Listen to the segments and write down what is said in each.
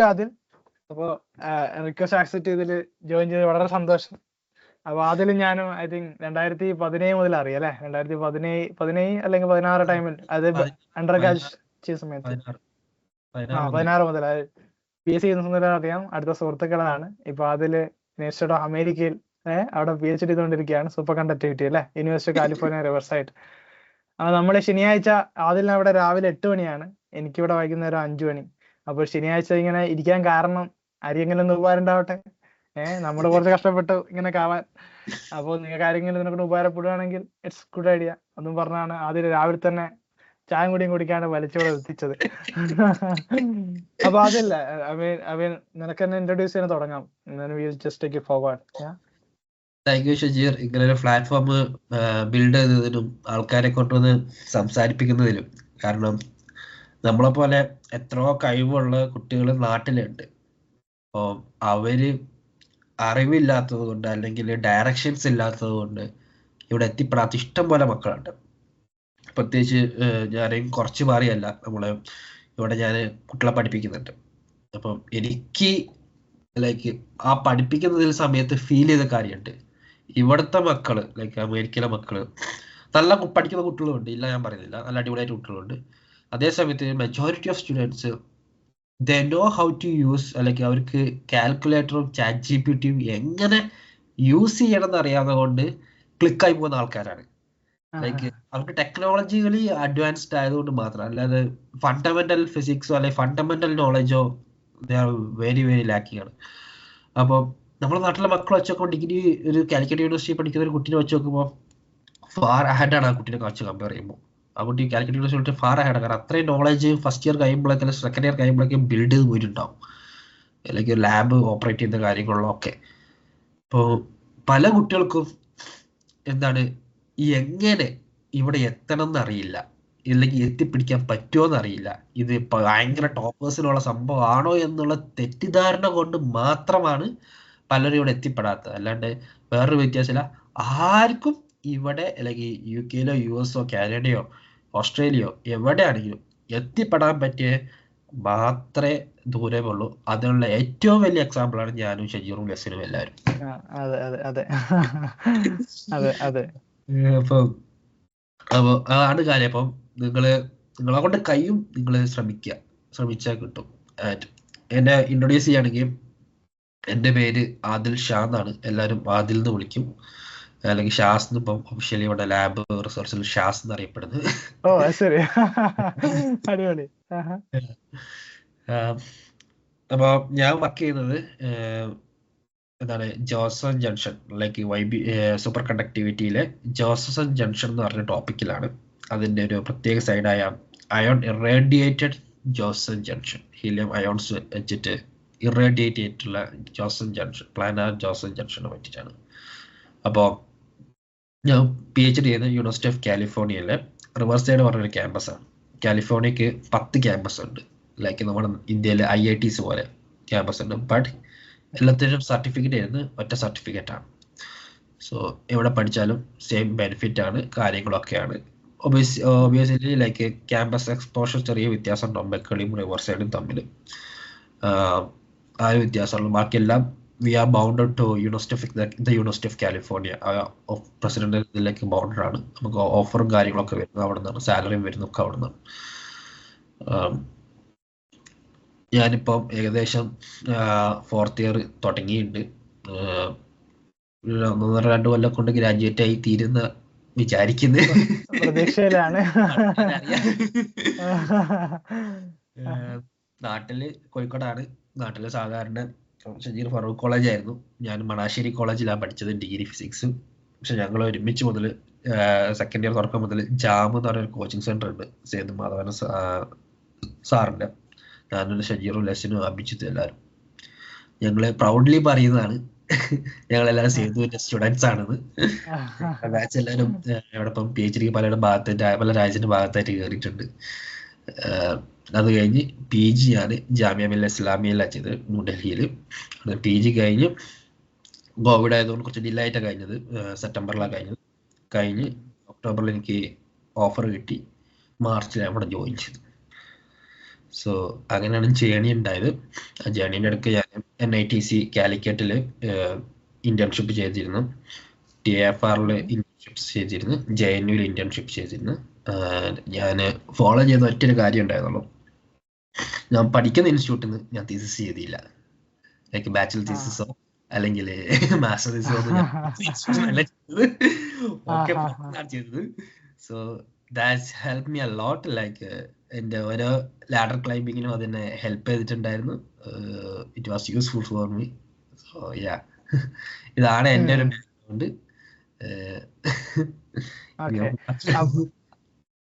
ആദിൽ. അപ്പോൾ request accept ചെയ്തിൽ join ചെയ്ത് വളരെ സന്തോഷം. അപ്പൊ അതിൽ ഞാനും ഐ തിങ്ക് 2017 മുതൽ അറിയാം അല്ലെ, 2017 അല്ലെങ്കിൽ 16 ടൈമിൽ, അത് അണ്ടർ ഗ്രാജുവേറ്റ് സമയത്ത് 16 മുതൽ PhD ചെയ്യുന്ന സമയത്ത് അറിയാം. അടുത്ത സുഹൃത്തുക്കളാണ്. ഇപ്പൊ അതില് യൂണിവേഴ്സിറ്റി ഓഫ് അമേരിക്കയിൽ അവിടെ PhD ചെയ്തുകൊണ്ടിരിക്കുകയാണ്, സൂപ്പർ കണ്ടക്ടിവിറ്റി അല്ലെ, യൂണിവേഴ്സിറ്റി ഓഫ് കാലിഫോർണിയ റിവേഴ്സൈഡ്. നമ്മള് ശനിയാഴ്ച അതിൽ അവിടെ രാവിലെ 8 മണിയാണ്, എനിക്കിവിടെ വൈകുന്നേരം 5 മണി. അപ്പോൾ ശനിയാഴ്ച ഇങ്ങനെ ഇരിക്കാൻ കാരണം ആരെങ്കിലും ഒന്ന് ഉപകാരമുണ്ടാവട്ടെ, നമ്മൾ കുറച്ച് കഷ്ടപ്പെട്ടു ഇങ്ങനെ ആവാൻ. അപ്പോൾ നിങ്ങൾക്ക് ആരെങ്കിലും ഇതിനെക്കൊണ്ട് ഉപകാരപ്പെടുകയാണെങ്കിൽ ഇറ്റ്സ് ഗുഡ് ഐഡിയ ഒന്നും പറഞ്ഞാണ് അതിൽ രാവിലെ തന്നെ ചായ കൂടിയും കുടിക്കാണ്ട് വലിച്ചോടെ എത്തിച്ചത്. അപ്പൊ അതല്ല നിനക്ക് എന്നെ ഇൻട്രൊഡ്യൂസ് ചെയ്യാൻ തുടങ്ങാം. Just take it forward. Thank you Shajeer, ഇങ്ങനെ ഒരു പ്ലാറ്റ്ഫോം ബിൽഡ് ചെയ്തതിനും ആൾക്കാരെ കൊണ്ടുവന്ന് സംസാരിപ്പിക്കുന്നതിലും. കാരണം നമ്മളെ പോലെ എത്രയോ കഴിവുള്ള കുട്ടികൾ നാട്ടിലുണ്ട്. അപ്പോൾ അവര് അറിവില്ലാത്തത് കൊണ്ട് അല്ലെങ്കിൽ ഡയറക്ഷൻസ് ഇല്ലാത്തത് കൊണ്ട് ഇവിടെ എത്തിപ്പെടാത്ത ഇഷ്ടം പോലെ മക്കളുണ്ട്. പ്രത്യേകിച്ച് ഞാനും കുറച്ച് മാറിയല്ല, നമ്മള് ഇവിടെ ഞാൻ കുട്ടികളെ പഠിപ്പിക്കുന്നുണ്ട്. അപ്പം എനിക്ക് ലൈക്ക് ആ പഠിപ്പിക്കുന്നതിൽ സമയത്ത് ഫീൽ ചെയ്ത കാര്യമുണ്ട്. ഇവിടുത്തെ മക്കള് ലൈക്ക് അമേരിക്കയിലെ മക്കള് നല്ല പഠിക്കുന്ന കുട്ടികളുണ്ട്, ഇല്ല ഞാൻ പറയുന്നില്ല, നല്ല അടിപൊളിയായിട്ട് കുട്ടികളുണ്ട്. അതേസമയത്ത് majority of students they know how to use, അല്ലെങ്കിൽ അവർക്ക് കാൽക്കുലേറ്ററും ചാറ്റ് GPT എങ്ങനെ യൂസ് ചെയ്യണം എന്ന് അറിയാവുന്ന കൊണ്ട് ക്ലിക്കായി പോകുന്ന ആൾക്കാരാണ്. ലൈക്ക് അവർക്ക് ടെക്നോളജിക്കലി അഡ്വാൻസ്ഡ് ആയതുകൊണ്ട് മാത്രം, അല്ലാതെ ഫണ്ടമെന്റൽ ഫിസിക്സോ അല്ലെങ്കിൽ ഫണ്ടമെന്റൽ നോളജോ വെരി വെരി ലാക്കിങ് ആണ്. അപ്പോൾ നമ്മുടെ നാട്ടിലെ മക്കൾ വെച്ച് നോക്കുമ്പോൾ ഡിഗ്രി ഒരു കാലിക്കറ്റ് യൂണിവേഴ്സിറ്റി പഠിക്കുന്ന ഒരു കുട്ടീനെ വെച്ച് നോക്കുമ്പോൾ ഫാർ അഹെഡ് ആണ് ആ കുട്ടീനെ വെച്ച് കമ്പയർ ചെയ്യുമ്പോൾ. ആ കുട്ടി കാലിക്കറ്റ് യൂണിവേഴ്സിറ്റി ഫാർ അഹെഡ്, കാരണം അത്രയും നോളജ് ഫസ്റ്റ് ഇയർ കഴിയുമ്പോഴേക്കും അല്ലെങ്കിൽ സെക്കൻഡ് ഇയർ കഴിയുമ്പോഴേക്കും ബിൽഡ് ചെയ്ത് പോയിട്ടുണ്ടാവും, അല്ലെങ്കിൽ ലാബ് ഓപ്പറേറ്റ് ചെയ്യുന്ന കാര്യങ്ങളിലൊക്കെ. ഇപ്പോൾ പല കുട്ടികൾക്കും എന്താണ് എങ്ങനെ ഇവിടെ എത്തണം എന്നറിയില്ല, ഇല്ലെങ്കിൽ എത്തിപ്പിടിക്കാൻ പറ്റുമോ എന്നറിയില്ല. ഇത് ഭയങ്കര ടോപ്പേഴ്സിനുള്ള സംഭവമാണോ എന്നുള്ള തെറ്റിദ്ധാരണ കൊണ്ട് മാത്രമാണ് പലരും ഇവിടെ എത്തിപ്പെടാത്തത്. അല്ലാണ്ട് വേറൊരു വ്യത്യാസമില്ല. ആർക്കും ഇവിടെ അല്ലെങ്കിൽ UK-ലോ US-ഓ കാനഡയോ ഓസ്ട്രേലിയയോ എവിടെയാണെങ്കിലും എത്തിപ്പെടാൻ പറ്റിയ മാത്രമേ ദൂരമുള്ളൂ. അതിനുള്ള ഏറ്റവും വലിയ എക്സാമ്പിളാണ് ഞാനും ഷജീറും ലസനും എല്ലാവരും. അപ്പോൾ ആണ് കാര്യം. അപ്പം നിങ്ങളെ കൊണ്ട് കഴിയും, നിങ്ങൾ ശ്രമിച്ചാൽ കിട്ടും. എന്നെ ഇൻട്രൊഡ്യൂസ് ചെയ്യുകയാണെങ്കിൽ എൻ്റെ പേര് ആദിൽ ഷാ എന്നാണ്, എല്ലാവരും ആദിൽ എന്ന് വിളിക്കും, അല്ലെങ്കിൽ ഷാസ് എന്ന് ഇപ്പം ഒഫീഷ്യലി ഇവിടെ ലാബ് റിസർച്ചിൽ ഷാസ് എന്നറിയപ്പെടുന്നത്. അപ്പോൾ ഞാൻ വർക്ക് ചെയ്യുന്നത് എന്താണ് ജോസൺ ജംഗ്ഷൻ, ലൈക്ക് സൂപ്പർ കണ്ടക്ടിവിറ്റിയിലെ ജോസൺ ജംഗ്ഷൻ എന്ന് പറഞ്ഞ ടോപ്പിക്കിലാണ്. അതിൻ്റെ ഒരു പ്രത്യേക സൈഡായ ion irradiated Josephson junction, helium ions വെച്ചിട്ട് ഇറേഡിയേറ്റ് ചെയ്തിട്ടുള്ള ജോസൺ ജംഗ്ഷൻ, പ്ലാനാർ ജോസൺ ജംഗ്ഷനെ പറ്റിയിട്ടാണ്. അപ്പോൾ ഞാൻ PhD ചെയ്യുന്നത് യൂണിവേഴ്സിറ്റി ഓഫ് കാലിഫോർണിയയിലെ റിവേഴ്സൈഡ് പറഞ്ഞൊരു ക്യാമ്പസാണ്. കാലിഫോർണിയക്ക് 10 ക്യാമ്പസ് ഉണ്ട്, ലൈക്ക് നമ്മുടെ ഇന്ത്യയിലെ IITs പോലെ ക്യാമ്പസ് ഉണ്ട്. ബട്ട് എല്ലാത്തിനും സർട്ടിഫിക്കറ്റ് ചെയ്യുന്നത് ഒറ്റ സർട്ടിഫിക്കറ്റാണ്. സോ എവിടെ പഠിച്ചാലും സെയിം ബെനിഫിറ്റ് ആണ്, കാര്യങ്ങളൊക്കെയാണ്. ഒബിയസ്ലി ലൈക്ക് ക്യാമ്പസ് എക്സ്പോഷർ ചെറിയ വ്യത്യാസം ഉണ്ടാവും ബെക്കളിയും റിവേഴ്സൈഡും തമ്മിൽ, ആ ഒരു വ്യത്യാസമുള്ളൂ. ബാക്കിയെല്ലാം we are bounded to university of California. President ഇതിലേക്ക് ബൗണ്ടഡ് ആണ്. നമുക്ക് ഓഫറും കാര്യങ്ങളൊക്കെ വരുന്നത് അവിടെ നിന്നാണ്, സാലറിയും വരുന്നതൊക്കെ അവിടെ നിന്നാണ്. ഞാനിപ്പം ഏകദേശം 4th ഇയർ തുടങ്ങിയിട്ടുണ്ട്. 1-2 കൊല്ലം കൊണ്ട് ഗ്രാജുവേറ്റ് ആയി തീരുന്ന വിചാരിക്കുന്നത്. പ്രതീക്ഷയിലാണ്. നാട്ടില് കോഴിക്കോടാണ്. നാട്ടില് സാധാരണ ഷജീർ ഫറൂഖ് കോളേജായിരുന്നു, ഞാൻ മണാശ്ശേരി കോളേജിലാണ് പഠിച്ചത് ഡിഗ്രി ഫിസിക്സ്. പക്ഷെ ഞങ്ങൾ ഒരുമിച്ച് മുതൽ സെക്കൻഡ് ഇയർ തുറക്കം മുതൽ ജാം എന്ന് പറഞ്ഞൊരു കോച്ചിങ് സെന്റർ ഉണ്ട്, സേതു മാധവൻ സാറിൻ്റെ. ഞാനൊരു ഷജീറും ലസനും അഭിജിത്തും എല്ലാവരും ഞങ്ങള് പ്രൗഡ്ലി പറയുന്നതാണ് ഞങ്ങളെല്ലാവരും സേതുവിന്റെ സ്റ്റുഡൻസ് ആണെന്ന്. ബാച്ച് എല്ലാവരും എവിടെപ്പം PhD പല രാജ്യത്തിന്റെ ഭാഗത്തായിട്ട് കയറിയിട്ടുണ്ട്. അത് കഴിഞ്ഞ് PG ഞാൻ ജാമിയ മില്ലിയ ഇസ്ലാമിയയിലാണ് ചെയ്തത്, ന്യൂഡൽഹിയിൽ. PG കഴിഞ്ഞ് കോവിഡ് ആയതുകൊണ്ട് കുറച്ച് ഡിലേ ആയിട്ടാണ് കഴിഞ്ഞത്, സെപ്റ്റംബറിലാണ് കഴിഞ്ഞ് ഒക്ടോബറിൽ എനിക്ക് ഓഫർ കിട്ടി, മാർച്ചിൽ അവിടെ ജോയിൻ ചെയ്തു. സോ അങ്ങനെയാണ് ജേണി ഉണ്ടായത്. ആ ജേണീൻ്റെ ഇടയ്ക്ക് ഞാൻ NITC കാലിക്കറ്റിൽ ഇന്റേൺഷിപ്പ് ചെയ്തിരുന്നു, TFRൽ ഇന്റേൺഷിപ്പ് ചെയ്തിരുന്നു, JNUവിൽ ഇന്റേൺഷിപ്പ് ചെയ്തിരുന്നു. ഞാൻ ഫോളോ ചെയ്ത ഒറ്റൊരു കാര്യം ഉണ്ടായിരുന്നുള്ളൂ, ഞാൻ പഠിക്കുന്ന ഇൻസ്റ്റിറ്റ്യൂട്ടിൽ നിന്ന് ഞാൻ തീസിസ് ചെയ്തില്ല. ലൈക്ക് ബാച്ചിലർ തീസിസോ അല്ലെങ്കിൽ മാസ്റ്റർ തീസിസോ ഒന്നും ഞാൻ ചെയ്തത്. So that's help me uh lot. Like എൻ്റെ ഓരോ ലാഡർ ക്ലൈംബിങ്ങിനും അതിനെ ഹെൽപ്പ് ചെയ്തിട്ടുണ്ടായിരുന്നു. It was useful for me. So yeah, ഇതാണ് എൻ്റെ ഒരു ബാക്ക്ഗ്രൗണ്ട്.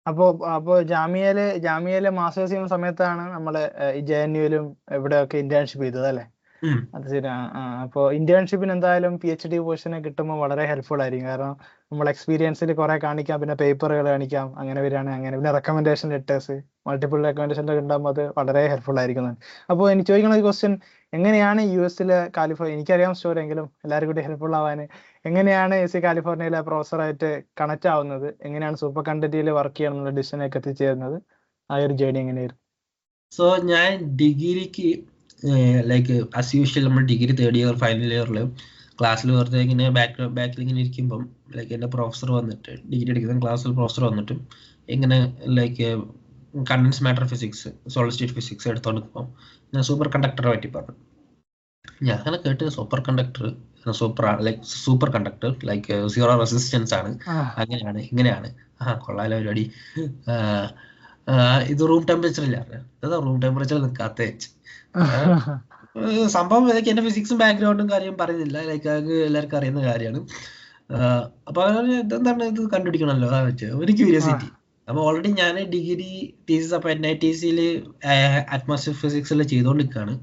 അപ്പോ ജാമിയയില് മാസ്റ്റേഴ്സ് ചെയ്യുന്ന സമയത്താണ് നമ്മള് ഈ JNUവിലും ഇവിടെയൊക്കെ ഇന്റേൺഷിപ്പ് ചെയ്തത് അല്ലേ? അത് ശരി. അപ്പോ ഇന്റേൺഷിപ്പിന് എന്തായാലും PhD പോർഷന് കിട്ടുമ്പോൾ വളരെ ഹെൽപ്ഫുൾ ആയിരിക്കും. കാരണം നമ്മൾ എക്സ്പീരിയൻസിൽ കുറെ കാണിക്കാം, പിന്നെ പേപ്പറുകൾ കാണിക്കാം, അങ്ങനെ വരികയാണെങ്കിൽ അങ്ങനെ, പിന്നെ റെക്കമെൻഡേഷൻ ലെറ്റേഴ്സ്, മൾട്ടിപ്പിൾ റെക്കമെൻഡേഷൻ ഉണ്ടാകുമ്പോൾ അത് വളരെ ഹെൽപ്ഫുൾ ആയിരിക്കും. അപ്പോൾ എനിക്ക് ചോദിക്കുന്ന ഒരു ക്വസ്റ്റ്യൻ, എങ്ങനെയാണ് US കാലിഫോർണിയ, എനിക്കറിയാം സ്റ്റോറി എങ്കിലും എല്ലാവരും കൂടി ഹെൽപ്ഫുൾ ആവാൻ, എങ്ങനെയാണ് UC കാലിഫോർണിയയിലെ പ്രൊഫസറായിട്ട് കണക്ട് ആവുന്നത്, എങ്ങനെയാണ് സൂപ്പർ കണ്ടന്റിൽ വർക്ക് ചെയ്യണമെന്നുള്ള ഡിസിഷനൊക്കെ എത്തിച്ചേരുന്നത്, ആ ഒരു ജേർണി എങ്ങനെയായിരുന്നു? സോ ഞാൻ ഡിഗ്രിക്ക് ലൈക്ക് ആസ് യൂഷ്വൽ നമ്മൾ ഡിഗ്രി തേർഡ് ഇയർ ഫൈനൽ ഇയറിൽ ക്ലാസ്സിൽ വെറുതെ ഇങ്ങനെ ബാക്കിൽ ഇങ്ങനെ ഇരിക്കുമ്പം ലൈക്ക് എൻ്റെ പ്രൊഫസർ വന്നിട്ട്, ഡിഗ്രി എടുക്കുന്ന ക്ലാസ്സിൽ പ്രൊഫസർ വന്നിട്ട് ഇങ്ങനെ like condensed matter physics, solid state physics എടുത്തോണ്ടിരിക്കുമ്പോൾ ഞാൻ സൂപ്പർ കണ്ടക്ടറെ പറ്റി പറഞ്ഞു. ഞാൻ അങ്ങനെ കേട്ട് super conductor like zero resistance ആണ്, അങ്ങനെയാണ് ഇങ്ങനെയാണ്, കൊള്ളാലോ പരിപാടി, ഇത് റൂം ടെമ്പറേച്ചറില്ല, അതാ റൂം ടെമ്പറേച്ചറിൽ നിൽക്കാത്ത സംഭവം. ഇതൊക്കെ എൻ്റെ ഫിസിക്സും ബാക്ക്ഗ്രൗണ്ടും കാര്യം പറയുന്നില്ല, ലൈക്ക് അത് എല്ലാവർക്കും അറിയുന്ന കാര്യമാണ്. അപ്പൊ ഇതെന്താണ്, ഇത് കണ്ടുപിടിക്കണമല്ലോ ഒരു ക്യൂരിയോസിറ്റി. അപ്പൊ ഓൾറെഡി ഞാൻ ഡിഗ്രി തീസിസ് അപ്പൊ NITCയിൽ അറ്റ്മോസ്ഫിയർ ഫിസിക്സിൽ ചെയ്തുകൊണ്ടിരിക്കുകയാണ്.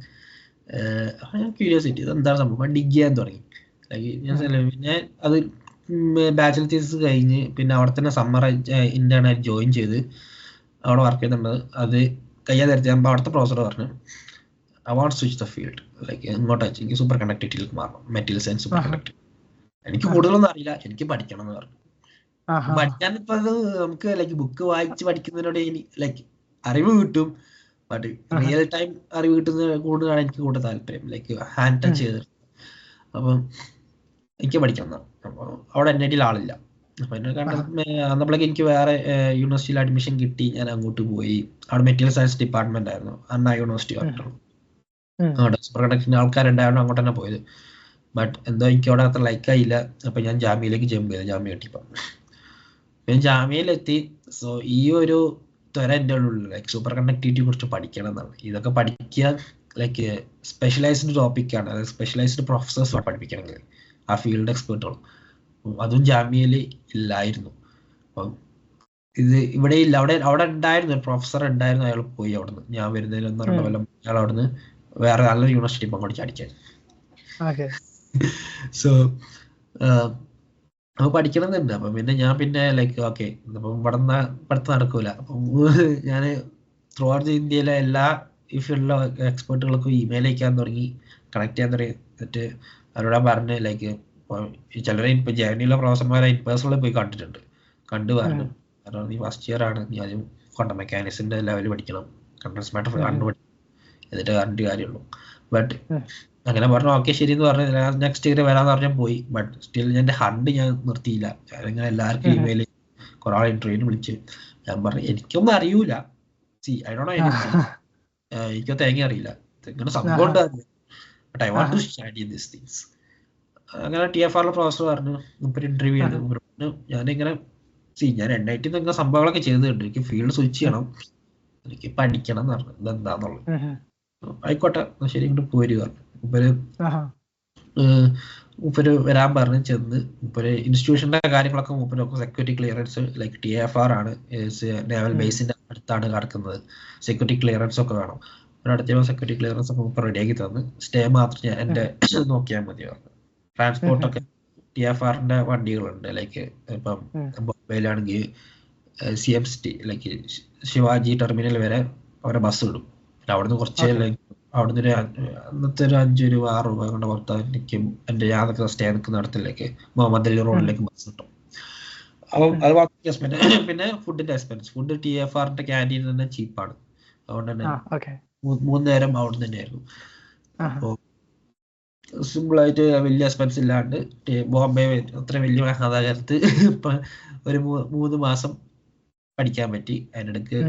അപ്പൊ ഞാൻ ക്യൂരിയോസിറ്റി ഇതെന്താണ് സംഭവം ഡിഗ് ചെയ്യാൻ തുടങ്ങി. പിന്നെ അത് ബാച്ചിലർ തീസിസ് കഴിഞ്ഞ് പിന്നെ അവിടെ തന്നെ സമ്മർ ഇന്റേണായിട്ട് ജോയിൻ ചെയ്ത് അവിടെ വർക്ക് ചെയ്യുന്നുണ്ട്. അത് കഴിയാതെ തരത്തിയാകുമ്പോൾ അവിടുത്തെ പ്രൊഫസർ പറഞ്ഞു I want to switch the field, like ഇങ്ങോട്ട് എനിക്ക് സൂപ്പർ കണ്ടക്ടിവിറ്റിയിലേക്ക് മാറണം, മെറ്റീരിയൽ സയൻസ് സൂപ്പർ കണ്ടക്ടിവിറ്റി. എനിക്ക് കൂടുതലൊന്നും അറിയില്ല, എനിക്ക് പഠിക്കണം എന്ന് പറഞ്ഞു. പഠിക്കാൻ ഇപ്പൊ അത് നമുക്ക് ലൈക്ക് ബുക്ക് വായിച്ച് പഠിക്കുന്നതിനോട് ലൈക്ക് അറിവ് കിട്ടും, ബട്ട് റിയൽ ടൈം അറിവ് കിട്ടുന്ന കൂടുതലാണ് എനിക്ക് കൂടുതൽ താല്പര്യം, ലൈക്ക് ഹാൻഡ് ടച്ച് ചെയ്ത്. അപ്പം എനിക്ക് പഠിക്കണം എന്നാണ്. അപ്പോൾ അവിടെ NITയിൽ ആളില്ല. അപ്പൊ എന്നെ അന്നപ്പോഴേക്ക് എനിക്ക് വേറെ യൂണിവേഴ്സിറ്റിയിൽ അഡ്മിഷൻ കിട്ടി. ഞാൻ അങ്ങോട്ട് പോയി. അവിടെ മെറ്റീരിയൽ സയൻസ് ഡിപ്പാർട്ട്മെന്റ് ആയിരുന്നു, അണ്ണാ യൂണിവേഴ്സിറ്റി പറഞ്ഞിട്ടുള്ളൂ. അവിടെ സൂപ്പർ കണ്ടക്ടിന്റെ ആൾക്കാരുണ്ടായിരുന്നു, അങ്ങോട്ട് തന്നെ പോയത്. ബട്ട് എന്തോ എനിക്ക് അവിടെ അത്ര ലൈക്കായില്ല. അപ്പൊ ഞാൻ ജാമ്യയിലേക്ക് ജമ്പ് ചെയ്തു, ജാമ്യ കിട്ടിയപ്പോൾ ഞാൻ ജാമ്യയിലെത്തി. സോ ഈ ഒരു ത്വര എൻ്റെ ഉള്ളിൽ ലൈക്ക് സൂപ്പർ കണ്ടക്ടിവിറ്റിയെ കുറിച്ച് പഠിക്കണം എന്നാണ്. ഇതൊക്കെ പഠിക്കുക ലൈക്ക് സ്പെഷ്യലൈസ്ഡ് ടോപ്പിക്കാണ്, അതായത് സ്പെഷ്യലൈസ്ഡ് പ്രൊഫസേഴ്സ് പഠിപ്പിക്കണമെങ്കിൽ ആ ഫീൽഡ് എക്സ്പേർട്ടുകൾ. അതും ജാമ്യയിൽ ഇല്ലായിരുന്നു. അപ്പം ഇത് ഇവിടെ ഇല്ല. അവിടെ ഉണ്ടായിരുന്നു ഒരു പ്രൊഫസർ ഉണ്ടായിരുന്നു, അയാൾ പോയി അവിടുന്ന്. ഞാൻ വരുന്നതിൽ 1-2 കൊല്ലം അയാൾ അവിടുന്ന് വേറെ നല്ലൊരു യൂണിവേഴ്സിറ്റി ഇപ്പം കൂടി അടിക്കാൻ. സോ അപ്പൊ പഠിക്കണമെന്നുണ്ട്. അപ്പം പിന്നെ ഞാൻ ലൈക്ക് ഓക്കെ അപ്പം പഠിത്തം നടക്കൂല. അപ്പം ഞാൻ ത്രൂ ഔട്ട് ഇന്ത്യയിലെ എല്ലാ ഈ ഫീൽഡിലെ എക്സ്പേർട്ടുകൾക്കും ഇമെയിൽ അയക്കാൻ തുടങ്ങി, കണക്ട് ചെയ്യാൻ തുടങ്ങി. എന്നിട്ട് അവരോട് പറഞ്ഞ് ലൈക്ക് ചിലരെ ഇപ്പൊ ജേർണിയിലെ പ്രൊഫസർമാരെ ഇൻ പേഴ്സണലിൽ പോയി കണ്ടു പറഞ്ഞു, കാരണം നീ ഫസ്റ്റ് ഇയർ ആണ്, നീ ആദ്യം ക്വാണ്ടം മെക്കാനിക്സിന്റെ ലെവൽ പഠിക്കണം, കണ്ടൻസ് മാറ്റർ കണ്ടുപിടിക്കണം, എന്നിട്ട് കണ്ടിട്ട് കാര്യമുള്ളൂ. ബട്ട് അങ്ങനെ പറഞ്ഞു. ഓക്കെ ശരി എന്ന് പറഞ്ഞു. നെക്സ്റ്റ് ഇയർ വരാന്ന് പറഞ്ഞാൽ പോയി. ബട്ട് സ്റ്റിൽ എൻ്റെ ഹണ്ട് ഞാൻ നിർത്തിയില്ല. ഞാനിങ്ങനെ എല്ലാവർക്കും ഇമെയിൽ, കുറെ ആൾ ഇന്റർവ്യൂവിന് വിളിച്ച് ഞാൻ പറഞ്ഞു എനിക്കൊന്നും അറിയൂല, എനിക്കോ തേങ്ങ അറിയില്ല, ഇങ്ങനെ സംഭവം ഉണ്ടായിരുന്നു, but I want to study this things. അങ്ങനെ TFRലെ പ്രൊഫസർ പറഞ്ഞു, ഇപ്പൊ ഇന്റർവ്യൂ ചെയ്തു. ഞാനിങ്ങനെ ഞാൻ NIT ഇങ്ങനെ സംഭവങ്ങളൊക്കെ ചെയ്തിട്ടുണ്ട്, എനിക്ക് ഫീൽഡ് സ്വിച്ച് ചെയ്യണം, എനിക്ക് പഠിക്കണം എന്ന് പറഞ്ഞു. ഇതെന്താന്നുള്ളത്. ആയിക്കോട്ടെ ശരി ഇങ്ങോട്ട് പോരുക. മൂപ്പര് വരാൻ പറഞ്ഞ് ചെന്ന് മൂപ്പര് ഇൻസ്റ്റിറ്റ്യൂഷന്റെ കാര്യങ്ങളൊക്കെ മൂപ്പരൊക്കെ സെക്യൂരിറ്റി ക്ലിയറൻസ് ലൈക്ക് TFR ആണ്, നേവൽ ബേസിന്റെ അടുത്താണ് കിടക്കുന്നത്, സെക്യൂരിറ്റി ക്ലിയറൻസ് ഒക്കെ വേണം. ഒരടുത്ത സെക്യൂരിറ്റി ക്ലിയറൻസ് ഒക്കെ മൂപ്പർ റെഡിയാക്കി തന്ന്, സ്റ്റേ മാത്രം ഞാൻ എൻ്റെ നോക്കിയാൽ മതി പറഞ്ഞു. ട്രാൻസ്പോർട്ടൊക്കെ TFRന്റെ വണ്ടികളുണ്ട്, ലൈക്ക് ഇപ്പം ബോംബെയിലാണെങ്കിൽ CMCT ലൈക്ക് ശിവാജി ടെർമിനൽ വരെ അവരെ ബസ് ഇടും. അവിടുന്ന് കുറച്ച് അവിടുന്ന് അന്നത്തെ ഒരു 5 രൂപ 6 രൂപ കൊണ്ട് പുറത്ത് എനിക്ക് എൻ്റെ യാതൊക്കെ സ്റ്റേ നിൽക്കുന്ന ഇടത്തിലേക്ക് മുഹമ്മദ് അലി റോഡിലേക്ക് ബസ് കിട്ടും. അപ്പം അത് മാത്രം എക്സ്പെൻസ്. പിന്നെ ഫുഡിന്റെ എക്സ്പെൻസ്, ഫുഡ് TFRന്റെ ക്യാൻറ്റീൻ തന്നെ ചീപ്പാണ്. അതുകൊണ്ട് തന്നെ ഓക്കെ 3 നേരം അവിടെ തന്നെയായിരുന്നു. അപ്പോൾ സിമ്പിളായിട്ട് വലിയ എക്സ്പെൻസ് ഇല്ലാണ്ട് ബോംബെ അത്ര വലിയ മഹാനഗരത്ത് ഇപ്പം ഒരു 3 മാസം പഠിക്കാൻ പറ്റി. അതിനിടയ്ക്ക്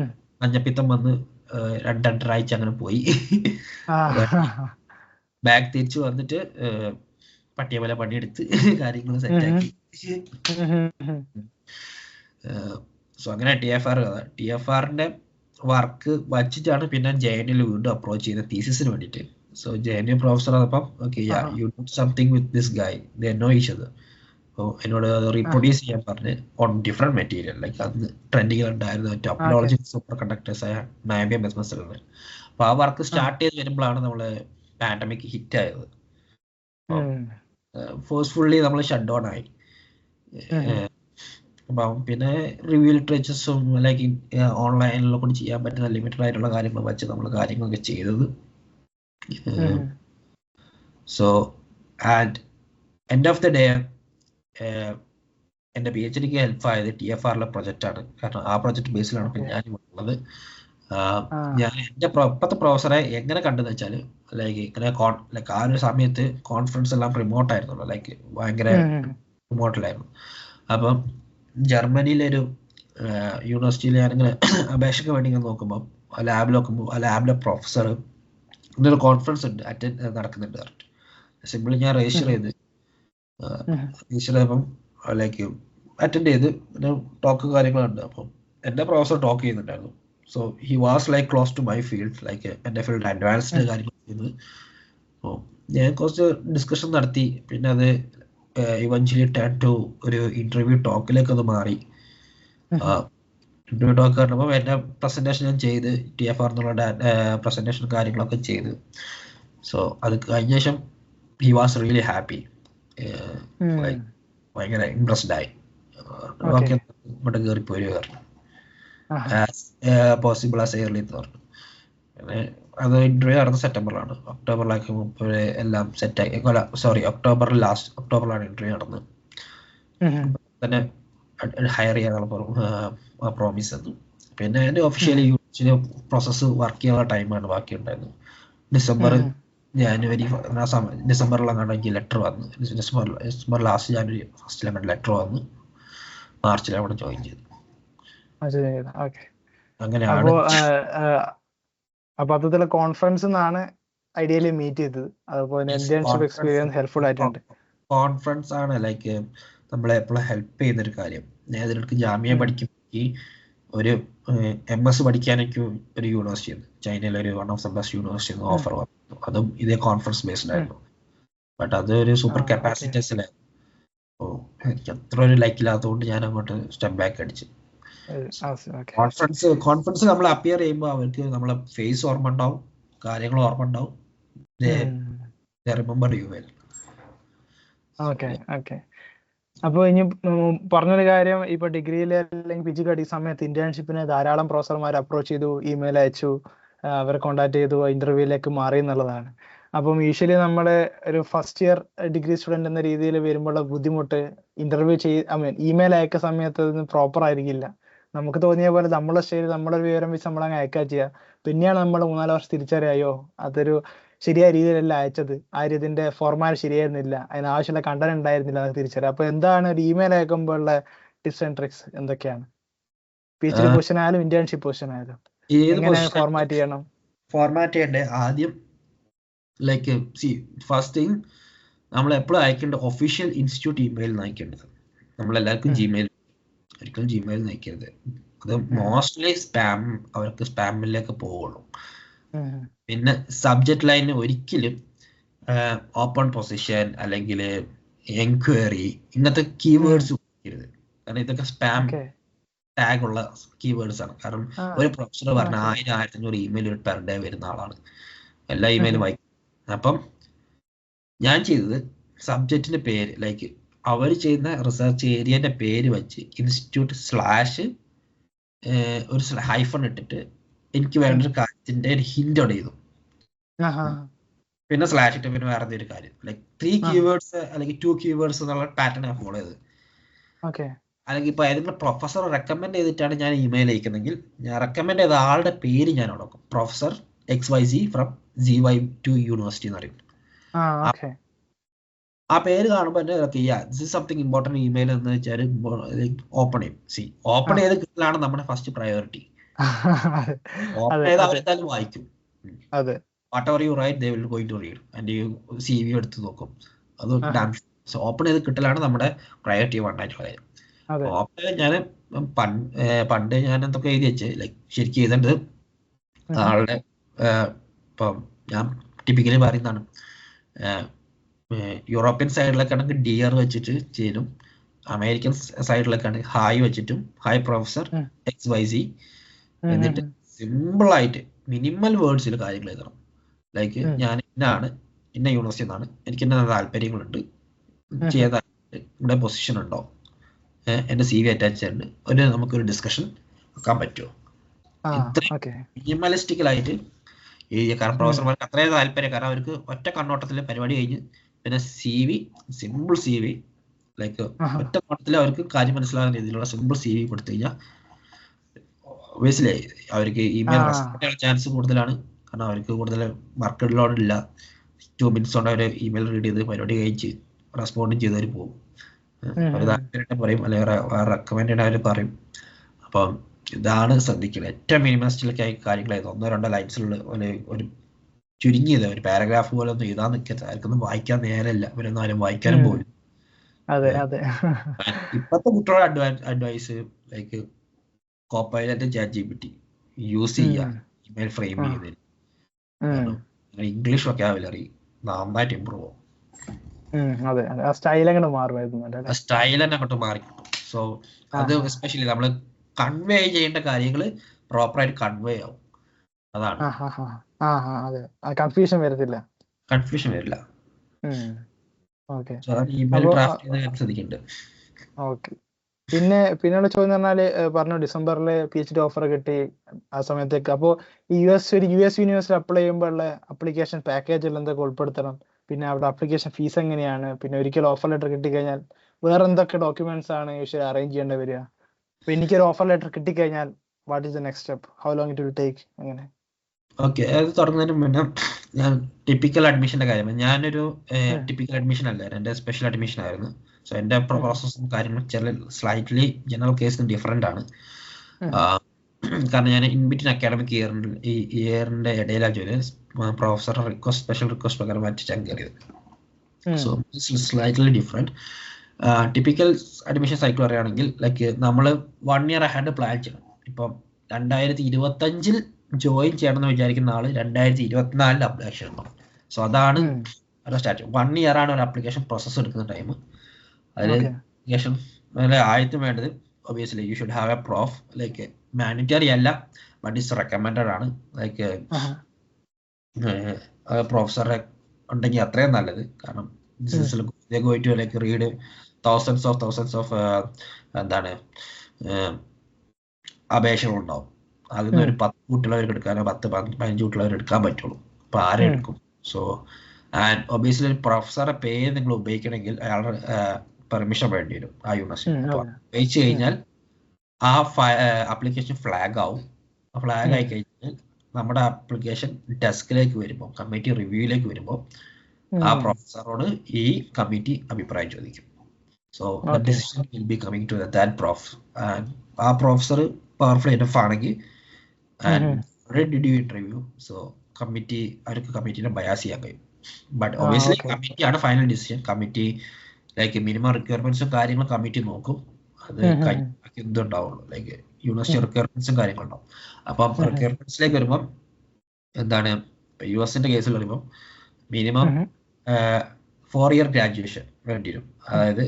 മഞ്ഞപ്പിത്തം വന്ന് 2-2.5 ആഴ്ച അങ്ങനെ പോയി. ബാഗ് തിരിച്ചു വന്നിട്ട് പട്ടിയമല പണിയെടുത്ത് കാര്യങ്ങൾ സെറ്റാക്കി. സോ അങ്ങനെ TFRന്റെ വർക്ക് വച്ചിട്ടാണ് പിന്നെ JNU വീണ്ടും അപ്രോച്ച് ചെയ്ത തീസിസിന് വേണ്ടിയിട്ട്. സോ JNU പ്രൊഫസർ ആയപ്പം okay you do something with this guy, they know each other. അപ്പോൾ എന്നോട് അത് റീപ്രൊഡ്യൂസ് ചെയ്യാൻ പറഞ്ഞ് ഓൺ ഡിഫറെന്റ് മെറ്റീരിയൽ, ലൈക്ക് അന്ന് ട്രെൻഡിങ് ഉണ്ടായിരുന്ന ടോപ്പോളജി സൂപ്പർ കണ്ടക്ടേഴ്സ് ആയ നയബിയം ബിസിനസ്സുകൾ. അപ്പോൾ ആ വർക്ക് സ്റ്റാർട്ട് ചെയ്ത് വരുമ്പോഴാണ് നമ്മൾ പാൻഡമിക് ഹിറ്റ് ആയത്. ഫോഴ്സ്ഫുള്ളി നമ്മൾ ഷട്ട് ഡൗൺ ആയി. അപ്പം പിന്നെ റിവ്യൂ ലിറ്ററേച്ചേഴ്സും ലൈക്ക് ഓൺലൈനിലെ കൊണ്ട് ചെയ്യാൻ പറ്റുന്ന ലിമിറ്റഡ് ആയിട്ടുള്ള കാര്യങ്ങൾ വെച്ച് നമ്മൾ കാര്യങ്ങളൊക്കെ ചെയ്തത്. So and end of the day എൻ്റെ PhDക്ക് ഹെൽപ്പ് ആയത് TFRലെ പ്രൊജക്റ്റാണ്. കാരണം ആ പ്രൊജക്ട് ബേസിലാണ് ഇപ്പം ഞാൻ ഉള്ളത്. ഞാൻ എൻ്റെ ഇപ്പോഴത്തെ പ്രൊഫസറെ എങ്ങനെ കണ്ടെന്ന് വെച്ചാൽ ലൈക്ക് ഇങ്ങനെ ലൈക്ക് ആ ഒരു സമയത്ത് കോൺഫറൻസ് എല്ലാം റിമോട്ട് ആയിരുന്നല്ലോ, ലൈക്ക് ഭയങ്കര റിമോട്ടിലായിരുന്നു. അപ്പം ജർമ്മനിയിലൊരു യൂണിവേഴ്സിറ്റിയിൽ ഞാനിങ്ങനെ അപേക്ഷയ്ക്ക് വേണ്ടി ഇങ്ങനെ നോക്കുമ്പോൾ ആ ലാബിലെ പ്രൊഫസർ ഇന്നൊരു കോൺഫറൻസ് ഉണ്ട് നടക്കുന്നുണ്ട് പറഞ്ഞിട്ട് സിമ്പിളി ഞാൻ രജിസ്റ്റർ ചെയ്തപ്പം ലൈക്ക് അറ്റൻഡ് ചെയ്ത് പിന്നെ ടോക്ക് കാര്യങ്ങളുണ്ട്. അപ്പം എൻ്റെ പ്രൊഫസർ ടോക്ക് ചെയ്യുന്നുണ്ടായിരുന്നു. So he was like close to my field, like എൻ്റെ ഫീൽഡ് അഡ്വാൻസ്ഡ് കാര്യങ്ങൾ ചെയ്യുന്നത്. അപ്പോൾ ഞാൻ കുറച്ച് ഡിസ്കഷൻ നടത്തി. പിന്നെ അത് ഇവഞ്ച്വലി ടേൺ ടു ഒരു ഇന്റർവ്യൂ ടോക്കിലേക്ക് അത് മാറി. ഇന്റർവ്യൂ ടോക്ക് പറഞ്ഞപ്പോൾ എൻ്റെ പ്രസന്റേഷൻ ഞാൻ ചെയ്ത് TFR എന്നുള്ള പ്രസന്റേഷൻ കാര്യങ്ങളൊക്കെ ചെയ്ത്. സോ അത് കഴിഞ്ഞ ശേഷം ഹി വാസ് റിയലി ഹാപ്പി, ഭയങ്കര ഇംപ്രസ്ഡ് ആയി. ഓക്കെ ഇവിടെ കയറിപ്പോയി പറഞ്ഞു, പോസിബിൾ ആസ് എയർലി എന്ന് പറഞ്ഞു. അത് ഇന്റർവ്യൂ നടന്ന സെപ്റ്റംബറിലാണ്. ഒക്ടോബറിലാക്കി എല്ലാം സെറ്റായി. ഒക്ടോബറിലാണ് ഇന്റർവ്യൂ നടന്നത്. തന്നെ ഹയർ ചെയ്യാനുള്ള പ്രോമിസ് തന്നു. പിന്നെ എൻ്റെ ഒഫീഷ്യലി പ്രോസസ്സ് വർക്ക് ചെയ്യാനുള്ള ടൈമാണ് ബാക്കി ഉണ്ടായിരുന്നു. ജനുവരി ഡിസംബറിലങ്ങാണ്ട് എനിക്ക് ലെറ്റർ വന്നു. ഡിസംബർ ലാസ്റ്റ് ജനുവരി ഫസ്റ്റിലങ്ങാണ്ട് ലെറ്റർ വന്നു. മാർച്ചിൽ അവിടെ ജോയിൻ ചെയ്തു. അങ്ങനെയാണ്. അപ്പൊ അതിലെ കോൺഫറൻസ് ആണ് ഐഡിയലി മീറ്റ് ചെയ്തത്. അതുപോലെ ഇന്റേൺഷിപ്പ് എക്സ്പീരിയൻസ് ഹെൽപ്ഫുൾ ആയിട്ടുണ്ട്. കോൺഫറൻസ് ആണ് ലൈക്ക് നമ്മളെ എപ്പോഴും ഹെൽപ്പ് ചെയ്യുന്ന ഒരു കാര്യം. ഞാൻ ഇതിലേക്ക് ജാമ്യ പഠിക്കുമ്പോൾ ഒരു MS പഠിക്കാനൊക്കെ ഒരു യൂണിവേഴ്സിറ്റി ഉണ്ട് ചൈനയിലെ, ഒരു one of the best university offer വന്നു. അതും ഇതേ കോൺഫറൻസ് ബേസ്ഡ് ആയിരുന്നു. ബട്ട് അതൊരു സൂപ്പർ കപ്പാസിറ്റീസിലായിരുന്നു. അപ്പോൾ എനിക്ക് അത്ര ഒരു ലൈക്ക് ഇല്ലാത്തതുകൊണ്ട് ഞാൻ അങ്ങോട്ട് സ്റ്റെപ്പ് ബാക്ക് അടിച്ചു. കോൺഫറൻസ് നമ്മൾ അപ്പിയർ ചെയ്യുമ്പോൾ അവർക്ക് നമ്മളെ ഫേസ് ഓർമ്മ ഉണ്ടാവും, കാര്യങ്ങൾ ഓർമ്മ ഉണ്ടാവും. Remember you well. അപ്പൊ ഇനി പറഞ്ഞൊരു കാര്യം, ഇപ്പൊ ഡിഗ്രിയിലെ അല്ലെങ്കിൽ PG പഠിക്കുന്ന സമയത്ത് ഇന്റേൺഷിപ്പിന് ധാരാളം പ്രൊഫസർമാർ അപ്രോച്ച് ചെയ്തു, ഇമെയിൽ അയച്ചു, അവരെ കോണ്ടാക്ട് ചെയ്തു, ഇന്റർവ്യൂയിലേക്ക് മാറി എന്നുള്ളതാണ്. അപ്പം യൂഷ്വലി നമ്മള് ഒരു ഫസ്റ്റ് ഇയർ ഡിഗ്രി സ്റ്റുഡന്റ് എന്ന രീതിയിൽ വരുമ്പോഴുള്ള ബുദ്ധിമുട്ട്, ഇന്റർവ്യൂ ഇമെയിൽ അയക്കുന്ന സമയത്ത് അത് പ്രോപ്പർ ആയിരിക്കില്ല. നമുക്ക് തോന്നിയ പോലെ നമ്മളെ സ്റ്റേജ് നമ്മളെ വിവരം വെച്ച് നമ്മളങ്ങ് അയക്കുക ചെയ്യുക. പിന്നെയാണ് നമ്മൾ 3-4 വർഷം തിരിച്ചറിയോ അതൊരു ശരിയായ രീതിയിലല്ല അയച്ചത്, ആ രീതിന്റെ ഫോർമാറ്റ് ശരിയായിരുന്നില്ല, അതിനാവശ്യമുള്ള കണ്ടന്റ് ഉണ്ടായിരുന്നില്ല എന്ന് തിരിച്ചറിയാം. അപ്പൊ എന്താണ് ഒരു ഇമെയിൽ അയക്കുമ്പോൾ ഉള്ള ടിപ്സ് ആൻഡ് ട്രിക്സ് എന്തൊക്കെയാണ്? PhD പൊസിഷൻ ആയാലും ഇന്റേൺഷിപ്പ് പൊസിഷൻ ആയാലും എങ്ങനെ ഫോർമാറ്റ് ചെയ്യണം? ഫോർമാറ്റ് ചെയ്യണ്ടേ ആദ്യം ലൈക്ക് ഫസ്റ്റ് തിങ് നമ്മൾ എപ്പോഴും അയക്കേണ്ട ഒഫീഷ്യൽ ഇൻസ്റ്റിറ്റ്യൂട്ട് ഇമെയിൽ അയക്കേണ്ടത്. നമ്മളെല്ലാവർക്കും ഒരിക്കലും ജിമെയിൽ അയക്കരുത്. അത് മോസ്റ്റ്ലി സ്പാം, അവർക്ക് സ്പാമിലേക്ക് പോവുള്ളൂ. പിന്നെ സബ്ജക്ട് ലൈനിൽ ഒരിക്കലും ഓപ്പൺ പൊസിഷൻ അല്ലെങ്കിൽ എൻക്വയറി ഇങ്ങനത്തെ കീവേഡ്സ് ഉപയോഗിക്കരുത്. കാരണം ഇതൊക്കെ സ്പാം ടാഗ് ഉള്ള കീവേഡ്സ് ആണ്. കാരണം ഒരു പ്രൊഫസർ പറഞ്ഞ 1000-1500 ഇമെയിൽ പെർ ഡേ വരുന്ന ആളാണ്, എല്ലാ ഇമെയിലും വായിക്കും. അപ്പം ഞാൻ ചെയ്തത് സബ്ജക്റ്റിന്റെ പേര്, ലൈക്ക് അവർ ചെയ്യുന്ന റിസർച്ച് ഏരിയന്റെ പേര് വെച്ച് ഇൻസ്റ്റിറ്റ്യൂട്ട് സ്ലാഷ് ഒരു ഹൈഫൺ ഇട്ടിട്ട് എനിക്ക് വേണ്ട ഒരു കാര്യത്തിന്റെ ഒരു ഹിന്റ് അവിടെ ചെയ്തു. പിന്നെ സ്ലാഷ് ഇട്ട് പിന്നെ വേറെ ഒരു കാര്യം, ലൈക്ക് 3 കീവേഡ്സ് അല്ലെങ്കിൽ 2 കീവേഡ്സ് എന്നുള്ള പാറ്റേൺ ഫോളോ ചെയ്ത്. അല്ലെങ്കിൽ ഇപ്പോൾ ഏതെങ്കിലും പ്രൊഫസർ റെക്കമെൻഡ് ചെയ്തിട്ടാണ് ഞാൻ ഇമെയിൽ അയക്കുന്നെങ്കിൽ ഞാൻ റെക്കമെൻഡ് ചെയ്ത ആളുടെ പേര് ഞാൻ കൊടുക്കും. Professor XYZ from ZY2 university എന്ന് പറയും. ആ പേര് കാണുമ്പോൾ തന്നെ this is something important email എന്ന് വെച്ചാൽ ഓപ്പൺ ചെയ്യും. ഓപ്പൺ ചെയ്ത് കിട്ടലാണ് നമ്മുടെ ഫസ്റ്റ് പ്രയോറിറ്റി. ഓപ്പൺ ചെയ്ത് അവരെന്തായാലും വായിക്കും. whatever you write they will going to read and you CV എടുത്ത് നോക്കും. അത് ഓപ്പൺ ചെയ്ത് കിട്ടലാണ് നമ്മുടെ പ്രയോറിറ്റി 1 ആയിട്ടുള്ള കാര്യം. ഓപ്പൺ ഞാൻ പണ്ട് ഞാൻ എന്തൊക്കെ എഴുതി വെച്ച് ലൈക്ക് ശരിക്കും എഴുതേണ്ടത് ആളുടെ ഇപ്പം ഞാൻ ടിപ്പിക്കലി പറയുന്നതാണ്, യൂറോപ്യൻ സൈഡിലൊക്കെ ആണെങ്കിൽ ഡിയർ വെച്ചിട്ട് ചെയ്യും, അമേരിക്കൻ സൈഡിലൊക്കെ ആണെങ്കിൽ ഹായ് വെച്ചിട്ടും ഹായ് പ്രൊഫസർ XYZ എന്നിട്ട് സിമ്പിളായിട്ട് മിനിമൽ വേർഡ്സിൽ കാര്യങ്ങൾ എഴുതണം. ലൈക്ക് ഞാൻ ഇന്ന യൂണിവേഴ്സിറ്റി എന്നാണ്, എനിക്ക് ഇന്ന താല്പര്യങ്ങളുണ്ട്, ചെയ്യാൻ ഇവിടെ പൊസിഷൻ ഉണ്ടോ, എൻ്റെ CV അറ്റാച്ച് ചെയ്യുന്നുണ്ട്, നമുക്കൊരു ഡിസ്കഷൻ വെക്കാൻ പറ്റുമോ, ഇത്രയും മിനിമലിസ്റ്റിക്കലായിട്ട് എഴുതിയ. കാരണം പ്രൊഫസർമാർക്ക് അത്രയും താല്പര്യം, കാരണം അവർക്ക് ഒറ്റ കണ്ണോട്ടത്തിൽ പരിപാടി കഴിഞ്ഞ് പിന്നെ CV സിമ്പിൾ CV ലൈക്ക് ഒറ്റ നോട്ടത്തിൽ അവർക്ക് കാര്യം മനസ്സിലാകുന്ന രീതിയിലുള്ള സിമ്പിൾ CV കൊടുത്തു കഴിഞ്ഞാൽ ഒബിയസ്ലി അവർക്ക് ഇമെയിൽ റെസ്പോണ്ട് ചെയ്യാൻ ചാൻസ് കൂടുതലാണ്. കാരണം അവർക്ക് കൂടുതൽ വർക്ക് ലോഡ് ഇല്ല. 2 minutes കൊണ്ട് അവർ ഇമെയിൽ റീഡ് ചെയ്ത് പരിപാടി കഴിച്ച് റെസ്പോണ്ടും ചെയ്തവർ പോകും. അവർ താല്പര്യം പറയും, അല്ലെങ്കിൽ റെക്കമെൻഡ് ചെയ്യണ അവർ പറയും. അപ്പം ഇതാണ് ശ്രദ്ധിക്കുന്നത്. ഏറ്റവും മിനിമലിസ്റ്റിലേക്കായി കാര്യങ്ങൾ ചെയ്ത് 1-2 ലൈൻസിലുള്ള ഒരു ചുരുങ്ങിയത് ഒരു പാരഗ്രാഫ് പോലെ ഒന്നും എഴുതാൻ നിൽക്കരുത്. ആർക്കൊന്നും വായിക്കാൻ നേരമില്ല, അവരൊന്നും ആരും വായിക്കാനും പോലും. ഇപ്പോഴത്തെ കുട്ടികളുടെ advice like copilot ChatGPT use ചെയ്യുക ഇമെയിൽ ഫ്രെയിം ചെയ്യുന്നതിന്. ഇംഗ്ലീഷ് വൊക്കാബുലറി നന്നായിട്ട് ഇമ്പ്രൂവ് ആവും. സ്റ്റൈൽ തന്നെ അങ്ങോട്ട് മാറി. സോ അത് എസ്പെഷ്യലി നമ്മൾ കൺവേ ചെയ്യേണ്ട കാര്യങ്ങൾ പ്രോപ്പറായിട്ട് കൺവേ ആവും. അതാണ് കൺഫ്യൂഷൻ വരില്ല. ഇമെയിൽ ഡ്രാഫ്റ്റ് ചെയ്യാൻ ശ്രദ്ധിക്കുന്നുണ്ട്. പിന്നെയുള്ള ചോദ്യം പറഞ്ഞാല് പറഞ്ഞു ഡിസംബറിൽ PhD ഓഫർ കിട്ടി ആ സമയത്തേക്ക്. അപ്പോൾ ഈ US യൂണിവേഴ്സിറ്റി അപ്ലൈ ചെയ്യുമ്പോഴുള്ള അപ്ലിക്കേഷൻ പാക്കേജിൽ എന്തൊക്കെ ഉൾപ്പെടുത്തണം, പിന്നെ അവിടെ അപ്ലിക്കേഷൻ ഫീസ് എങ്ങനെയാണ്, പിന്നെ ഒരിക്കൽ ഓഫർ ലെറ്റർ കിട്ടിക്കഴിഞ്ഞാൽ വേറെ എന്തൊക്കെ ഡോക്യുമെന്റ്സ് ആണ് യൂഷ്വലി അറേഞ്ച് ചെയ്യേണ്ടി വരിക? അപ്പൊ എനിക്കൊരു ഓഫർ ലെറ്റർ കിട്ടിക്കഴിഞ്ഞാൽ what is the next step, how long it will take, അങ്ങനെ? ഓക്കെ, അത് തുടങ്ങുന്നതിന് മുന്നേ ഞാൻ ടിപ്പിക്കൽ അഡ്മിഷന്റെ കാര്യം, ഞാനൊരു ടിപ്പിക്കൽ അഡ്മിഷൻ അല്ലായിരുന്നു, എൻ്റെ സ്പെഷ്യൽ അഡ്മിഷൻ ആയിരുന്നു. സോ എൻ്റെ പ്രോസസ്സും കാര്യങ്ങളും സ്ലൈറ്റ്ലി ജനറൽ കേസിന് ഡിഫറെൻ്റ് ആണ്. കാരണം ഞാൻ ഇൻബിറ്റ്വീൻ അക്കാഡമിക് ഇയറിന്റെ ഇടയിലാണ് ജോലി പ്രൊഫസർ റിക്വസ്റ്റ് സ്പെഷ്യൽ റിക്വസ്റ്റ് പ്രകാരം മാറ്റിച്ചാണ് കയറിയത്. So slightly different. Typical admission cycle പറയുകയാണെങ്കിൽ ലൈക്ക് നമ്മൾ 1 year അഹെഡ് പ്ലാൻ ചെയ്യണം. ഇപ്പം 2025 ജോയിൻ ചെയ്യണമെന്ന് വിചാരിക്കുന്ന ആള് 2024 അപ്ലിക്കേഷൻ ഉണ്ടാവും. സോ അതാണ് ഒരു സ്റ്റാർട്ട്. 1 year ആണ് ഒരു അപ്ലിക്കേഷൻ പ്രോസസ്സ് എടുക്കുന്ന ടൈം. അതിൽ അപ്ലിക്കേഷൻ ആദ്യത്തെ വേണ്ടത് obviously you should have A proof, like mandatory അല്ല ബട്ട് ഇറ്റ്സ് റെക്കമെൻഡഡ് ആണ്. ലൈക്ക് പ്രൊഫസറെ ഉണ്ടെങ്കിൽ അത്രയും നല്ലത്. കാരണം going to like read thousands of എന്താണ് അപേക്ഷകൾ ഉണ്ടാവും. അതിൽ നിന്ന് ഒരു 10 കുട്ടികളവർക്ക് എടുക്കാനോ 10-15 കുട്ടികളവർ എടുക്കാൻ പറ്റുള്ളൂ. അപ്പൊ ആരെ എടുക്കും? സോ ആൻഡ് ഒബിയസ്ലി ഒരു പ്രൊഫസറെ പേര് നിങ്ങൾ ഉപയോഗിക്കണമെങ്കിൽ അയാളുടെ പെർമിഷൻ വേണ്ടി വരും ആ യൂണിവേഴ്സിറ്റി. ഉപയോഗിച്ച് കഴിഞ്ഞാൽ ആ ആപ്ലിക്കേഷൻ ഫ്ലാഗ് ആവും. ഫ്ലാഗ് ആയി കഴിഞ്ഞാൽ നമ്മുടെ ആപ്ലിക്കേഷൻ ഡെസ്കിലേക്ക് വരുമ്പോൾ, കമ്മിറ്റി റിവ്യൂയിലേക്ക് വരുമ്പോൾ ആ പ്രൊഫസറോട് ഈ കമ്മിറ്റി അഭിപ്രായം ചോദിക്കും. So the decision will be coming to that prof. ആ പ്രൊഫസർ പവർഫുൾ എനഫ് ആണെങ്കിൽ ഡിഡ് യു ഇന്റർവ്യൂ, സോ അവർക്ക് കമ്മിറ്റിനെ ബയാസ് ചെയ്യാൻ കഴിയും. ബട്ട് ഒബിയസ്ലി കമ്മിറ്റി ആണ് final decision. Committee like minimum റിക്വയർമെന്റ്സും കാര്യങ്ങളും കമ്മിറ്റി നോക്കും. അത് എന്തുണ്ടാവുള്ളൂ, ലൈക്ക് യൂണിവേഴ്സിറ്റി റിക്വയർമെന്റ്സും കാര്യങ്ങളുണ്ടാവും. അപ്പം റിക്വയർമെന്റ്സിലേക്ക് വരുമ്പം എന്താണ്, US കേസിൽ വരുമ്പം മിനിമം 4 year ഗ്രാജുവേഷൻ വേണ്ടി വരും. അതായത്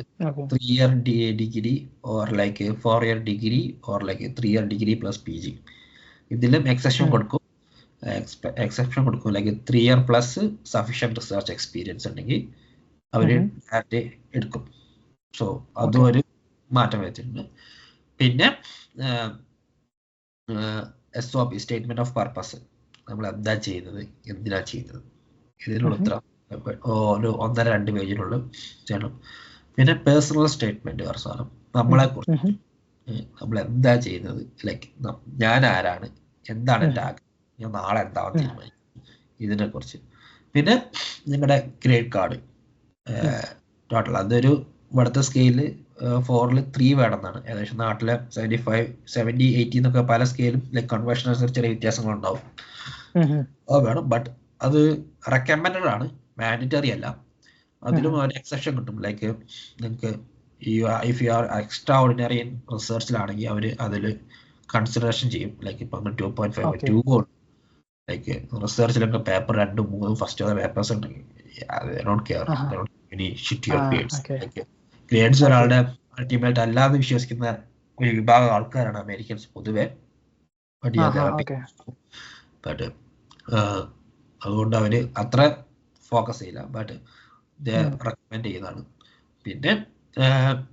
3 year degree or like 4 year degree or like 3 year degree plus PG. ഇതിലും എക്സെപ്ഷൻ കൊടുക്കും. Like 3 year plus sufficient research experience ഉണ്ടെങ്കിൽ അവര് എടുക്കും. സോ അതും ഒരു മാറ്റം വരുത്തിയിട്ടുണ്ട്. പിന്നെ SOP സ്റ്റേറ്റ്മെന്റ് ഓഫ് പർപ്പസ്, നമ്മൾ എന്താ ചെയ്യുന്നത്, എന്തിനാ ചെയ്യുന്നത്, ഇതിനുള്ള ഉത്തരം ഒരു 1-2 പേജിനുള്ളിൽ ചെയ്യണം. പിന്നെ പേഴ്സണൽ സ്റ്റേറ്റ്മെന്റ് അവസാനം നമ്മളെ കുറിച്ച് നമ്മൾ എന്താ ചെയ്യുന്നത്, ലൈക്ക് ഞാൻ ആരാണ്, എന്താണ് എൻ്റെ ആഗ്രഹം, ഞാൻ നാളെ എന്താവാൻ തീരുമാനിക്കും, ഇതിനെ കുറിച്ച്. പിന്നെ നിങ്ങളുടെ ക്രെഡിറ്റ് കാർഡ് ടോട്ടൽ അതൊരു ഇവിടുത്തെ സ്കെയില് 4ൽ 3 വേണമെന്നാണ്. ഏകദേശം നാട്ടിലെ 75, 70, 80 എന്നൊക്കെ പല സ്കെയിലും ലൈക്ക് കൺവേർഷൻ അനുസരിച്ച് ചെറിയ വ്യത്യാസങ്ങളുണ്ടാവും. അത് വേണം. ബട്ട് അത് റെക്കമെൻഡഡ് ആണ്, മാൻഡറ്ററി അല്ല. അതിലും ഒരു എക്സെപ്ഷൻ കിട്ടും. ലൈക്ക് നിങ്ങൾക്ക് if you are extraordinary in റിസർച്ചിലാണെങ്കിൽ അവർ അതിൽ കൺസിഡറേഷൻ ചെയ്യും. ലൈക്ക് ഇപ്പം 2.5 2 ലൈക്ക് റിസർച്ചിലൊക്കെ പേപ്പർ 2, 3 ഫസ്റ്റ് പേപ്പേഴ്സ് ഉണ്ടെങ്കിൽ ഗ്രേഡ്സ് ഒരാളുടെ അൾട്ടിമേറ്റ് അല്ലാതെ വിശ്വസിക്കുന്ന ഒരു വിഭാഗം ആൾക്കാരാണ് അമേരിക്കൻസ് പൊതുവെ. ബട്ട് അതുകൊണ്ട് അവര് അത്ര ഫോക്കസ് ചെയ്യില്ല, ബട്ട് റെക്കമെൻഡ് ചെയ്യുന്നതാണ്. പിന്നെ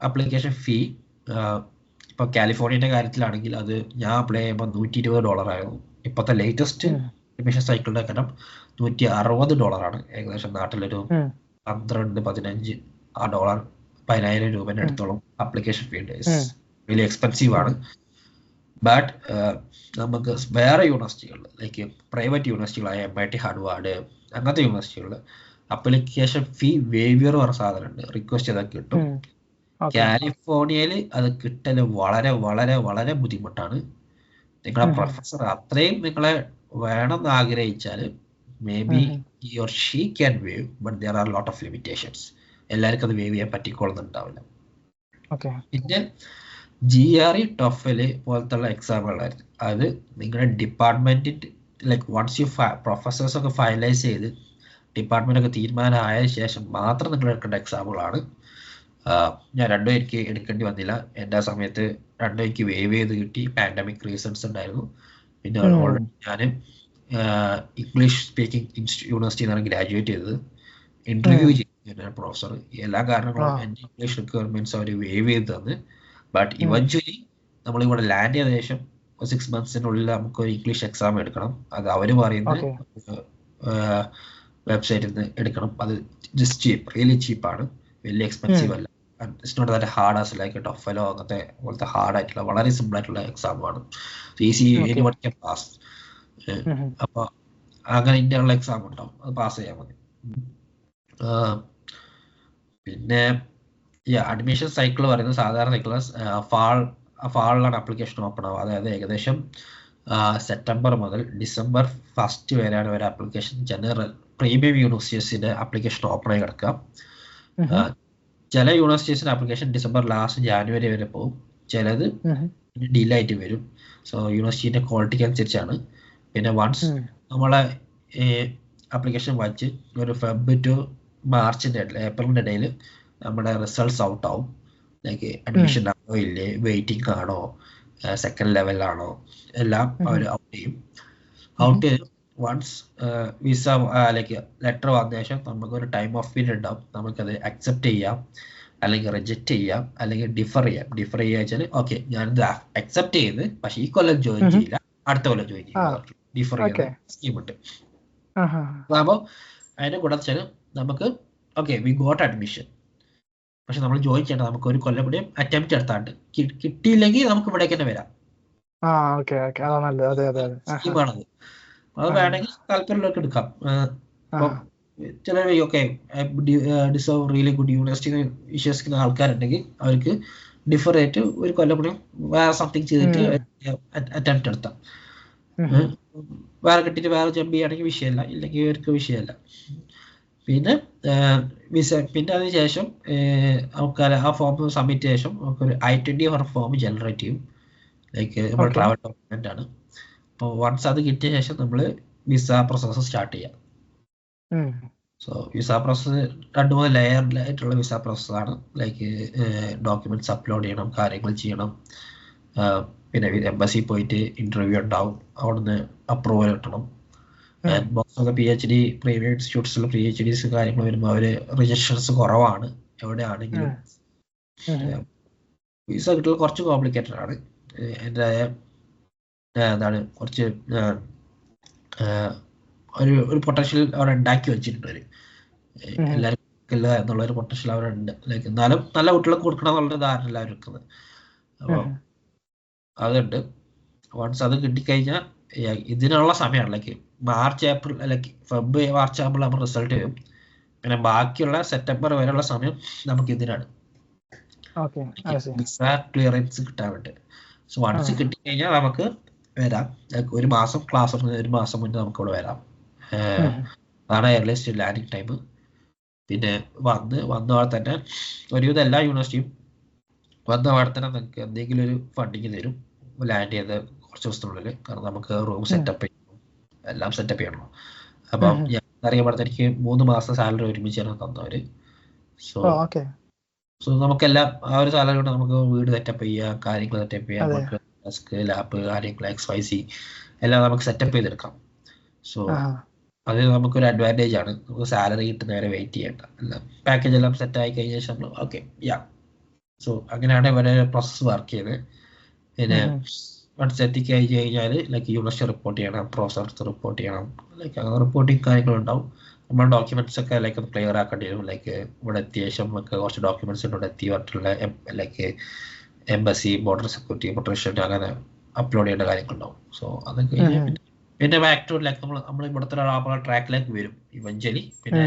അപ്ലിക്കേഷൻ ഫീ ഇപ്പൊ കാലിഫോർണിയന്റെ കാര്യത്തിലാണെങ്കിൽ അത് ഞാൻ അപ്ലൈ ചെയ്യുമ്പോൾ $120 ആയിരുന്നു. ഇപ്പോഴത്തെ ലേറ്റസ്റ്റ് അഡ്മിഷൻ സൈക്കിളിന്റെ കാരണം $160 ഏകദേശം നാട്ടിലൊരു 12-15 $15,000 രൂപേന്റെ അടുത്തോളം അപ്ലിക്കേഷൻ ഫീ ഉണ്ട്. വലിയ എക്സ്പെൻസീവ് ആണ്. ബട്ട് നമുക്ക് വേറെ യൂണിവേഴ്സിറ്റികളിൽ ലൈക്ക് പ്രൈവറ്റ് യൂണിവേഴ്സിറ്റികളായ MIT, ഹാർവാർഡ് അങ്ങനത്തെ യൂണിവേഴ്സിറ്റികളിൽ അപ്ലിക്കേഷൻ ഫീ വേവിയർ പറഞ്ഞ സാധനമുണ്ട്. റിക്വസ്റ്റ് ചെയ്താൽ കിട്ടും. കാലിഫോർണിയയിൽ അത് കിട്ടല് വളരെ വളരെ വളരെ ബുദ്ധിമുട്ടാണ്. നിങ്ങളെ പ്രൊഫസർ അത്രയും നിങ്ങളെ വേണമെന്ന് ആഗ്രഹിച്ചാൽ maybe he or she can waive, but there are a lot of limitations. എല്ലാവർക്കും അത് വേവ് ചെയ്യാൻ പറ്റിക്കൊള്ളുന്നുണ്ടാവില്ല. പിന്നെ GRE, TOEFL പോലത്തുള്ള എക്സാമുകളായിരുന്നു. അത് നിങ്ങളുടെ ഡിപ്പാർട്ട്മെന്റിന്റെ ലൈക്ക് വൺസ് യു പ്രൊഫസേഴ്സ് ഒക്കെ ഫൈനലൈസ് ചെയ്ത് ഡിപ്പാർട്ട്മെന്റ് ഒക്കെ തീരുമാനമായ ശേഷം മാത്രം നിങ്ങൾ എടുക്കേണ്ട എക്സാമുകളാണ്. ഞാൻ 2 എനിക്ക് എടുക്കേണ്ടി വന്നില്ല. എൻ്റെ ആ സമയത്ത് 2 എനിക്ക് വേവ് ചെയ്ത് കിട്ടി. പാൻഡമിക് റീസൺസ് ഉണ്ടായിരുന്നു. പിന്നെ ഓൾറെഡി ഞാൻ ഇംഗ്ലീഷ് സ്പീക്കിംഗ് യൂണിവേഴ്സിറ്റി നിന്നാണ് ഗ്രാജുവേറ്റ് ചെയ്തത്. ഇന്റർവ്യൂ ചെയ്യുന്ന പ്രൊഫസർ എല്ലാ കാരണങ്ങളും എൻ്റെ ഇംഗ്ലീഷ് റിക്വയർമെന്റ്സ് അവർ വേവ് ചെയ്ത് തന്ന്. ബട്ട് ഇവഞ്ച്വലി നമ്മളിവിടെ ലാൻഡ് ചെയ്ത ശേഷം 6 monthsനുള്ളിൽ നമുക്ക് ഒരു ഇംഗ്ലീഷ് എക്സാം എടുക്കണം. അത് അവർ പറയുന്നത് വെബ്സൈറ്റിൽ നിന്ന് എടുക്കണം. അത് ജസ്റ്റ് ചീപ്പ്, റിയലി ചീപ്പാണ്, വലിയ എക്സ്പെൻസീവ് അല്ല. It's not that hard as like TOEFL അങ്ങനത്തെ പോലത്തെ ഹാർഡ് ആയിട്ടുള്ള വളരെ സിമ്പിൾ ആയിട്ടുള്ള എക്സാമാണ്. Easy anyone can pass. അപ്പോൾ അങ്ങനെ ഇന്റർണൽ എക്സാം ഉണ്ടാവും, അത് പാസ് ചെയ്യാൻ മതി. പിന്നെ ഈ അഡ്മിഷൻ സൈക്കിൾ പറയുന്നത് സാധാരണ സൈക്കിൾ ഫാളിലാണ് അപ്ലിക്കേഷൻ ഓപ്പൺ ആവുക. അതായത് ഏകദേശം സെപ്റ്റംബർ മുതൽ ഡിസംബർ 1 വരെയാണ് ഒരു അപ്ലിക്കേഷൻ ജനറൽ പ്രീമിയം യൂണിവേഴ്സിറ്റീസിന്റെ അപ്ലിക്കേഷൻ ഓപ്പൺ ആയി കിടക്കുക. ചില യൂണിവേഴ്സിറ്റീസിന്റെ അപ്ലിക്കേഷൻ ഡിസംബർ ലാസ്റ്റ് ജാനുവരി വരെ പോകും, ചിലത് ഡിലേ ആയിട്ട് വരും. സോ യൂണിവേഴ്സിറ്റിന്റെ ക്വാളിറ്റിക്ക് അനുസരിച്ചാണ്. പിന്നെ വൺസ് നമ്മളെ അപ്ലിക്കേഷൻ വായിച്ച് ഒരു ഫെബ് ടു മാർച്ചിന്റെ ഏപ്രിലിന്റെ ഇടയിൽ നമ്മുടെ റിസൾട്ട്സ് ഔട്ട് ആവും. ലൈക്ക് അഡ്മിഷൻ ആണോ ഇല്ലേ, വെയിറ്റിംഗ് ആണോ, സെക്കൻഡ് ലെവലാണോ, എല്ലാം അവർ ഔട്ട് ചെയ്യും. ഔട്ട് ചെയ്ത് വൺസ് വിസ ലൈക്ക് ലെറ്റർ വന്ന ശേഷം നമുക്കൊരു ടൈം ഓഫ് പീരീഡ് ഉണ്ടാവും. നമുക്കത് അക്സെപ്റ്റ് ചെയ്യാം, അല്ലെങ്കിൽ റിജക്റ്റ് ചെയ്യാം, അല്ലെങ്കിൽ ഡിഫർ ചെയ്യാം. ഡിഫർ ചെയ്യുക വെച്ചാൽ ഓക്കെ ഞാനിത് അക്സെപ്റ്റ് ചെയ്ത് പക്ഷെ ഈ കൊല്ലം ജോയിൻ ചെയ്യില്ല, അടുത്ത കൊല്ലം ജോയിൻ ചെയ്യാം. ഡിഫർ ചെയ്യുന്ന സ്കീമുണ്ട്. അപ്പോൾ അതിന്റെ കൂടെ വെച്ചാൽ നമുക്ക് ഓക്കെ വി ഗോട്ട് അഡ്മിഷൻ, പക്ഷെ നമ്മൾ ജോയിൻ ചെയ്യണം. നമുക്ക് ഒരു കൊല്ലം കൂടി അറ്റംപ്റ്റ് എടുത്താണ്ട് കിട്ടിയില്ലെങ്കിൽ നമുക്ക് ഇവിടേക്ക് തന്നെ വരാം. സ്കീമാണത്. അത് വേണമെങ്കിൽ താല്പര്യമുള്ളവർക്ക് എടുക്കാം. അപ്പം ചില okay deserve really good university വിശ്വസിക്കുന്ന ആൾക്കാരുണ്ടെങ്കിൽ അവർക്ക് ഡിഫർ ആയിട്ട് ഒരു കൊല്ലം കൂടി വേറെ സംതിങ് ചെയ്തിട്ട് അറ്റംപ്റ്റ് എടുത്താം. വേറെ കിട്ടിയിട്ട് വേറെ ജമ്പ് ചെയ്യുകയാണെങ്കിൽ വിഷയമല്ല, ഇല്ലെങ്കിൽ ഇവർക്ക് വിഷയമല്ല. പിന്നെ വിസ പിന്നെ അതിന് ശേഷം നമുക്ക് ആ ഫോം സബ്മിറ്റ് ചെയ്ത ശേഷം നമുക്കൊരു I-20 ഫോം ജനറേറ്റ് ചെയ്യും. ലൈക്ക് നമ്മുടെ ട്രാവൽ ഡോക്യുമെന്റ് ആണ്. അപ്പോൾ വൺസ് അത് കിട്ടിയ ശേഷം നമ്മൾ വിസ പ്രോസസ്സ് സ്റ്റാർട്ട് ചെയ്യാം. സോ വിസ പ്രോസസ്സ് 2-3 ലെയറിലായിട്ടുള്ള വിസ പ്രോസസ്സാണ്. ലൈക്ക് ഡോക്യുമെന്റ്സ് അപ്ലോഡ് ചെയ്യണം, കാര്യങ്ങൾ ചെയ്യണം. പിന്നെ എംബസി പോയിട്ട് ഇന്റർവ്യൂ ഉണ്ടാവും, അവിടുന്ന് അപ്രൂവൽ കിട്ടണം. PhD പ്രീമിയം ഇൻസ്റ്റിറ്റ്യൂട്ട്സിൽ PhDs കാര്യങ്ങൾ വരുമ്പോൾ അവര് റിജക്ഷൻസ് കുറവാണ് എവിടെയാണെങ്കിലും. വിസ കിട്ടൽ കുറച്ച് കോംപ്ലിക്കേറ്റഡ് ആണ്. എൻ്റെ എന്താണ് കുറച്ച് ഒരു പൊട്ടൻഷ്യൽ അവിടെ ഉണ്ടാക്കി വെച്ചിട്ടുണ്ട്. എല്ലാവരും കൊടുക്കില്ല എന്നുള്ളൊരു പൊട്ടൻഷ്യൽ അവരുണ്ട്. ലൈക്ക് എന്നാലും നല്ല കുട്ടികൾക്ക് കൊടുക്കണം എന്നുള്ളൊരു ധാരണ എല്ലാവരും എടുക്കുന്നത്. അപ്പോൾ അതുണ്ട്. വൺസ് അത് കിട്ടിക്കഴിഞ്ഞാൽ ഇതിനുള്ള സമയമാണ്. ലൈക്ക് മാർച്ച് ഏപ്രിൽ ലൈക്ക് ഫെബ്രുവരി മാർച്ച് ആകുമ്പോൾ നമ്മൾ റിസൾട്ട് വരും. പിന്നെ ബാക്കിയുള്ള സെപ്റ്റംബർ വരെയുള്ള സമയം നമുക്ക് ഇതിനാണ് വിസ ക്ലിയറൻസ് കിട്ടാൻ വേണ്ടി. സോ വൺസ് കിട്ടിക്കഴിഞ്ഞാൽ നമുക്ക് വരാം. ലൈക്ക് ഒരു മാസം ക്ലാസ് ഒരു മാസം മുന്നേ നമുക്ക് ഇവിടെ വരാം. അതാണ് എയർലൈസ്റ്റ് ലാൻഡിങ് ടൈം. പിന്നെ വന്നപാടെ തന്നെ ഒരുവിധം എല്ലാ യൂണിവേഴ്സിറ്റിയും വന്നപാടെ തന്നെ നമുക്ക് എന്തെങ്കിലും ഒരു ഫണ്ടിങ് തരും ലാൻഡ് ചെയ്ത് കുറച്ച് ദിവസത്തിനുള്ളിൽ. കാരണം നമുക്ക് റൂം സെറ്റപ്പ് ചെയ്യണം, എല്ലാം സെറ്റപ്പ് ചെയ്യണം. അപ്പം ഞാൻ അറിയപ്പെടുത്ത എനിക്ക് 3 മാസം സാലറി ഒരുമിച്ചാണ് തന്നവര്. സോ നമുക്കെല്ലാം ആ ഒരു സാലറി കൊണ്ട് നമുക്ക് വീട് സെറ്റപ്പ് ചെയ്യാം, കാര്യങ്ങൾ സെറ്റപ്പ് ചെയ്യാം, നമുക്ക് ഡെസ്ക് ലാപ്പ് കാര്യങ്ങൾ XYZ എല്ലാം നമുക്ക് സെറ്റപ്പ് ചെയ്തെടുക്കാം. സോ അത് നമുക്കൊരു അഡ്വാൻറ്റേജ് ആണ്. നമുക്ക് സാലറി കിട്ടുന്ന നേരെ വെയിറ്റ് ചെയ്യേണ്ട, എല്ലാം പാക്കേജ് എല്ലാം സെറ്റ് ആയി കഴിഞ്ഞ ശേഷം നമ്മൾ ഓക്കെ സോ അങ്ങനെയാണ് ഇവരെ പ്രോസസ്സ് വർക്ക് ചെയ്തത്. പിന്നെ വൺസ് എത്തിക്കഴിഞ്ഞ് കഴിഞ്ഞാൽ ലൈക്ക് യൂണിവേഴ്സിറ്റി റിപ്പോർട്ട് ചെയ്യണം, പ്രൊഫസർക്ക് റിപ്പോർട്ട് ചെയ്യണം, ലൈക്ക് അങ്ങനെ റിപ്പോർട്ടിങ് കാര്യങ്ങളുണ്ടാവും. നമ്മൾ ഡോക്യുമെന്റ്സ് ഒക്കെ ലൈക്ക് ഒന്ന് ക്ലിയർ ആക്കേണ്ടി വരും. ലൈക്ക് ഇവിടെ എത്തിയ ശേഷം നമുക്ക് കുറച്ച് ഡോക്യുമെന്റ്സ് ഇവിടെ എത്തിയിട്ടുള്ള like embassy, border security, potential അങ്ങനെ അപ്ലോഡ് ചെയ്യേണ്ട കാര്യങ്ങളുണ്ടാവും. സോ അത് കഴിഞ്ഞ് പിന്നെ ബാക്ക് ടു ലൈക്ക് നമ്മൾ ഇവിടുത്തെ ട്രാക്കിലേക്ക് വരും ഇവഞ്ച്വലി. പിന്നെ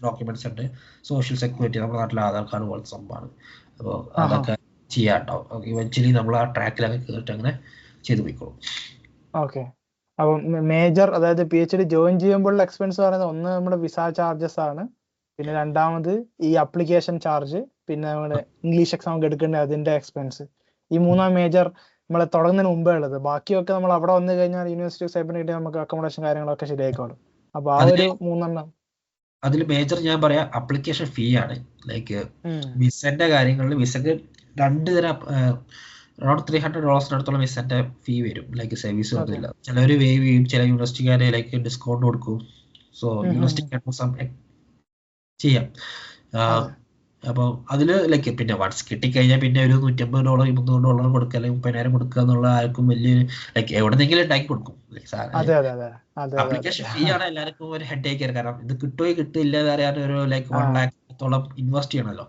ഡോക്യുമെന്റ്സ് ഉണ്ട്, സോഷ്യൽ സെക്യൂരിറ്റി, നമ്മുടെ നാട്ടിലെ ആധാർ കാർഡ് പോലത്തെ സംഭവമാണ്. അപ്പോൾ അതൊക്കെ ചെയ്യാണ്ടാവും. ഇവഞ്ച്വലി നമ്മൾ ആ ട്രാക്കിലൊക്കെ കയറിയിട്ട് അങ്ങനെ ചെയ്തു പോയിക്കോളും. ഓക്കെ. അപ്പം മേജർ അതായത് PhD ജോയിൻ ചെയ്യുമ്പോഴുള്ള എക്സ്പെൻസ് പറയുന്നത് ഒന്ന് നമ്മുടെ വിസ ചാർജസ് ആണ്, പിന്നെ രണ്ടാമത് ഈ അപ്ലിക്കേഷൻ ചാർജ്, പിന്നെ നമ്മുടെ ഇംഗ്ലീഷ് എക്സാം ഒക്കെ എടുക്കേണ്ട അതിന്റെ എക്സ്പെൻസ്. ഈ മൂന്നാം മേജർ നമ്മളെ തുടങ്ങുന്നതിന് മുമ്പേ ഉള്ളത്. ബാക്കിയൊക്കെ നമ്മൾ അവിടെ വന്നു കഴിഞ്ഞാൽ യൂണിവേഴ്സിറ്റി സ്റ്റൈപ്പൻഡ് കിട്ടി നമുക്ക് അക്കോമഡേഷൻ കാര്യങ്ങളൊക്കെ ശരിയായിക്കോളും. അപ്പൊ ആ ഒരു 3 അതിൽ മേജർ ഞാൻ പറയാം അപ്ലിക്കേഷൻ ഫീ ആണ്. ലൈക്ക് വിസന്റെ കാര്യങ്ങളിൽ വിസക്ക് 2 തരം അറൌണ്ട് $300 വിസന്റെ ഫീ വരും. ലൈക്ക് സർവീസ് ഒന്നുമില്ല. ചിലവര് വേവ് ചെയ്യും, ചില യൂണിവേഴ്സിറ്റിക്കാരെ ലൈക്ക് ഡിസ്കൗണ്ട് കൊടുക്കും. സോ യൂണിവേഴ്സിറ്റിക്ക് ചെയ്യാം. അപ്പോൾ അതില് ലൈക്ക് പിന്നെ വൺസ് കിട്ടിക്കഴിഞ്ഞാൽ പിന്നെ ഒരു $150 $300 കൊടുക്കുക, അല്ലെങ്കിൽ $30,000 കൊടുക്കുക എന്നുള്ള ആർക്കും വലിയൊരു ലൈക്ക് എവിടെന്നെങ്കിലും ഉണ്ടാക്കി കൊടുക്കും. അപ്ലിക്കേഷൻ ഫീ ആണ് എല്ലാവർക്കും ഒരു ഹെഡ് ഏക്ക്. കാരണം ഇത് കിട്ടുകയോ കിട്ടില്ല അറിയാൻ ഒരു ലൈക്ക് 1 lakh ഇൻവെസ്റ്റ് ചെയ്യണമല്ലോ.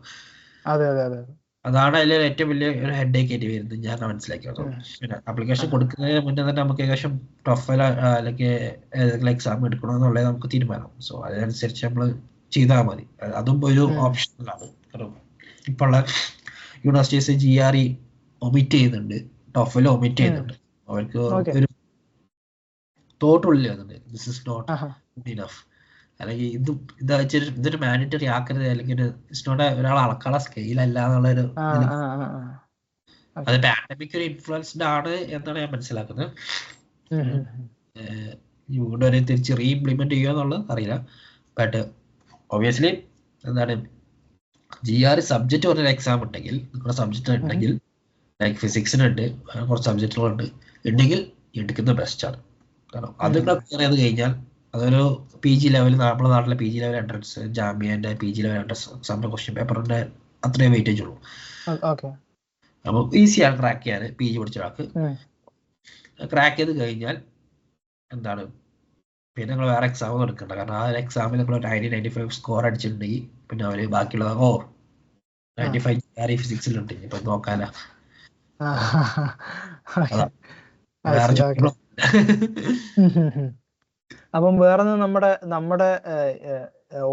അതാണ് അതിൽ ഏറ്റവും വലിയ ഒരു ഹെഡ് ഏക്ക് ആയിട്ട് വരുന്നത് ഞാൻ മനസ്സിലാക്കിയത്. പിന്നെ അപ്ലിക്കേഷൻ കൊടുക്കുന്നതിന് മുന്നേ തന്നെ നമുക്ക് ഏകദേശം പ്രൊഫൈൽ അല്ലെങ്കിൽ ഏതെങ്കിലും എക്സാം എടുക്കണമെന്നുള്ളത് നമുക്ക് തീരുമാനം. സോ അതിനനുസരിച്ച് നമ്മൾ ചെയ്താൽ മതി. അതും ഒരു ഓപ്ഷനിലാണ്. കാരണം ഇപ്പോൾ ഉള്ള യൂണിവേഴ്സിറ്റീസ് GRE ഒമിറ്റ് ചെയ്യുന്നുണ്ട്, ടോഫൽ ഒമിറ്റ് ചെയ്യുന്നുണ്ട്. അവർക്ക് ഒരു തോട്ടുള്ളിൽ വന്നിട്ടുണ്ട് this is not good enough, അല്ലെങ്കിൽ ഇതൊരു മാൻഡറ്ററി ആക്കരുത്, അല്ലെങ്കിൽ ഇറ്റ്സ് ഒരാൾ അളക്കാനുള്ള സ്കെയിലല്ല എന്നുള്ളൊരു അത് പാൻഡമിക് ഒരു ഇൻഫ്ലുവൻസ്ഡ് ആണ് എന്നാണ് ഞാൻ മനസ്സിലാക്കുന്നത്. ഇവിടെ ഒരു തിരിച്ച് റീഇംപ്ലിമെന്റ് ചെയ്യുക എന്നുള്ളത് അറിയില്ല. ബട്ട് ഒബിയസ്ലി എന്താണ് GRE സബ്ജക്റ്റ് പറഞ്ഞൊരു എക്സാം ഉണ്ടെങ്കിൽ, നിങ്ങളുടെ സബ്ജക്റ്റ് ഉണ്ടെങ്കിൽ ലൈക്ക് ഫിസിക്സിനുണ്ട്, കുറച്ച് സബ്ജക്റ്റുകളുണ്ട് ഉണ്ടെങ്കിൽ എടുക്കുന്നത് ബെസ്റ്റാണ്. കാരണം അത് ക്ലിയർ ചെയ്ത് കഴിഞ്ഞാൽ അതൊരു PG ലെവൽ, നമ്മുടെ നാട്ടിലെ PG ലെവൽ എൻട്രൻസ്, ജാമ്യന്റെ PG ലെവൽ എൻട്രൻസ് എക്സാമിന്റെ ക്വസ്റ്റ്യൻ പേപ്പറിന്റെ അത്രയും വെയിറ്റേജ് ഉള്ളൂ. അപ്പോൾ ഈസിയാണ് ക്രാക്ക് ചെയ്യാൻ. PG പഠിച്ച ഒരാൾക്ക് ക്രാക്ക് ചെയ്ത് കഴിഞ്ഞാൽ എന്താണ് പിന്നെ നിങ്ങൾ വേറെ എക്സാം ഒന്നും എടുക്കണ്ട. കാരണം ആ എക്സാമിൽ നിങ്ങൾ 90-95 സ്കോർ അടിച്ചിട്ടുണ്ടെങ്കിൽ പിന്നെ അവര് ബാക്കിയുള്ള 95 ഫിസിക്സിലുണ്ട്, ഇപ്പൊ നോക്കാല. അപ്പം വേറെ നമ്മുടെ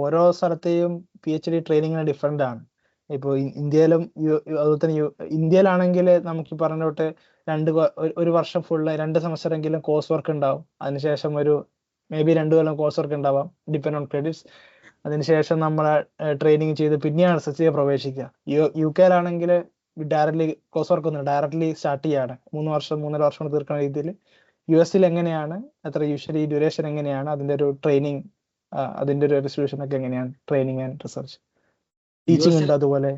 ഓരോ സ്ഥലത്തെയും PhD ട്രെയിനിങ് ഡിഫറെന്റ് ആണ്. ഇപ്പോൾ ഇന്ത്യയിലും അതുപോലെ തന്നെ ഇന്ത്യയിലാണെങ്കിൽ നമുക്ക് പറഞ്ഞ തൊട്ട് 1 വർഷം ഫുള്ള് 2 സെമസ്റ്റർ എങ്കിലും കോഴ്സ് വർക്ക് ഉണ്ടാവും. അതിനുശേഷം ഒരു may be 2 Kollam course work ഉണ്ടാവാം, ഡിപ്പെൻഡ് ഓൺ ക്രെഡിറ്റ്സ്. അതിനുശേഷം നമ്മളെ ട്രെയിനിങ് ചെയ്ത് പിന്നെയാണ് റിസർച്ച് പ്രവേശിക്കുക. UK ഡയറക്ട്ലി കോഴ്സ് വർക്ക് ഒന്നും ഡയറക്ട്ലി സ്റ്റാർട്ട് ചെയ്യാണ് 3 വർഷം 3.5 വർഷം കൊണ്ട് തീർക്കുന്ന രീതിയിൽ. US എങ്ങനെയാണ്, എത്ര യൂഷ്വലി ഡ്യൂറേഷൻ എങ്ങനെയാണ്, അതിന്റെ ഒരു ട്രെയിനിങ്, അതിന്റെ ഒരു റെസൊല്യൂഷൻ ഒക്കെ എങ്ങനെയാണ്, ട്രെയിനിങ് ആൻഡ് റിസർച്ച് ടീച്ചിങ് ഉണ്ട് അതുപോലെ.